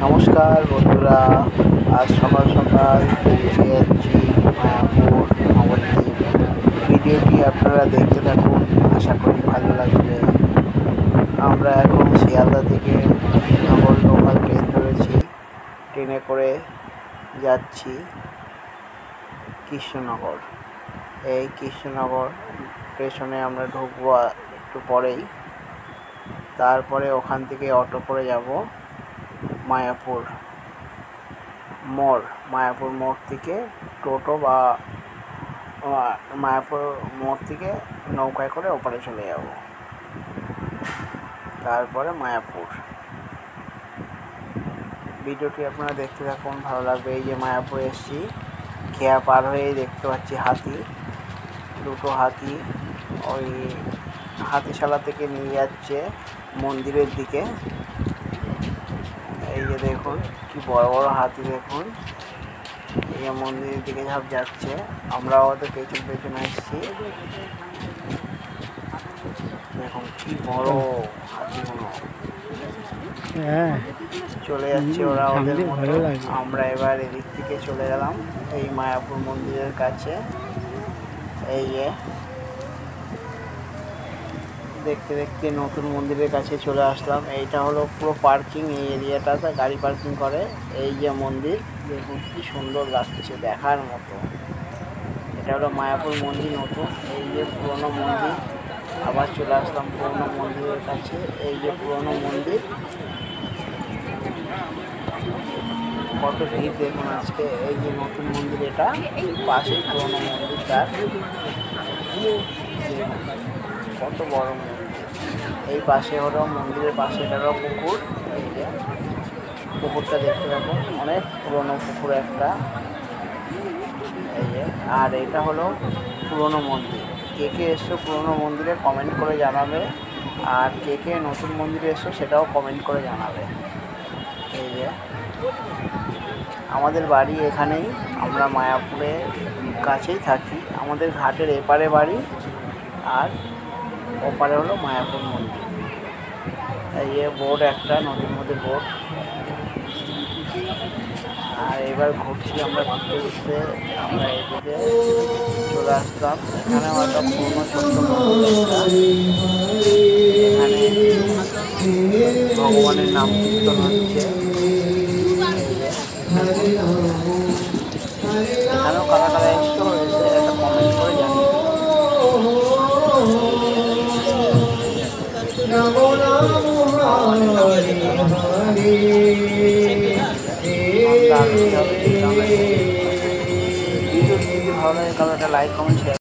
নমস্কার বন্ধুরা, আজ সকাল সকাল পৌঁছে যাচ্ছি মায়াপুর নবদ্বীপ। ভিডিওটি আপনারা দেখতে থাকুন, আশা করি ভালো লাগবে। আমরা এখন শিয়ালদা থেকে নগর লোকাল ট্রেন ধরেছি, ট্রেনে করে যাচ্ছি কৃষ্ণনগর। এই কৃষ্ণনগর স্টেশনে আমরা ঢুকবো একটু পরেই। তারপরে ওখান থেকে অটো করে যাব মায়াপুর মোড় থেকে টোটো বা মায়াপুর মোড় থেকে নৌকায় করে ওপারে চলে যাব, তারপরে মায়াপুর। ভিডিওটি আপনারা দেখতে থাকুন, ভালো লাগবে। এই যে মায়াপুর এসেছি, খেয়া পার হয়েই দেখতে পাচ্ছি হাতি, দুটো হাতি ওই হাতিশালা থেকে নিয়ে যাচ্ছে মন্দিরের দিকে। এই যে দেখুন কি বড় বড় হাতি, দেখুন এই যে মন্দিরের দিকে সব যাচ্ছে। আমরাও ওদের পেছন পেছন আসছি। দেখুন কি বড় হাতিগুলো চলে যাচ্ছে ওরা ওদের মতো। আমরা এবার এদিক থেকে চলে গেলাম এই মায়াপুর মন্দিরের কাছে। এই যে দেখতে দেখতে নতুন মন্দিরের কাছে চলে আসলাম। এইটা হলো পুরো পার্কিং, এই এরিয়াটাতে গাড়ি পার্কিং করে। এই যে মন্দির, দেখুন কি সুন্দর লাগছে, দেখার মতো। এটা হলো মায়াপুর মন্দির নতুন। এই যে পুরনো মন্দির, আবার চলে আসলাম পুরনো মন্দিরের কাছে। এই যে পুরনো মন্দির, কত ভিড় দেখুন আজকে। এই যে নতুন মন্দির, এটা পাশে পুরনো মন্দিরটা, কত বড় মন্দির। এই পাশে হলো মন্দিরের পাশে হলো পুকুর। এই যে পুকুরটা দেখতে পাবো, অনেক পুরনো পুকুর একটা। এই যে, আর এটা হলো পুরনো মন্দির। কে কে এসছো পুরনো মন্দিরে কমেন্ট করে জানাবে, আর কে কে নতুন মন্দিরে এসছো সেটাও কমেন্ট করে জানাবে। এই যে আমাদের বাড়ি এখানেই, আমরা মায়াপুরের কাছেই থাকি। আমাদের ঘাটের এপারে বাড়ি, আর ওপারে হলো মায়াপুর মন্দির। এই যে বোট, একটা নদীর মধ্যে বোট। আর এবার ঘুরছি আমরা, ঘুরতে ঘুরতে আমরা এদিকে চলে আসলাম। এখানে একটা পুরনো ছোট্ট এখানে ভগবানের নাম কীর্তন হচ্ছে। এখানেও কারা কারা এসছো হয়েছে একটা কমেন্ট করে জানিয়ে ভালো লাগে। কারো একটা লাইক কমেন্ট শেয়ার।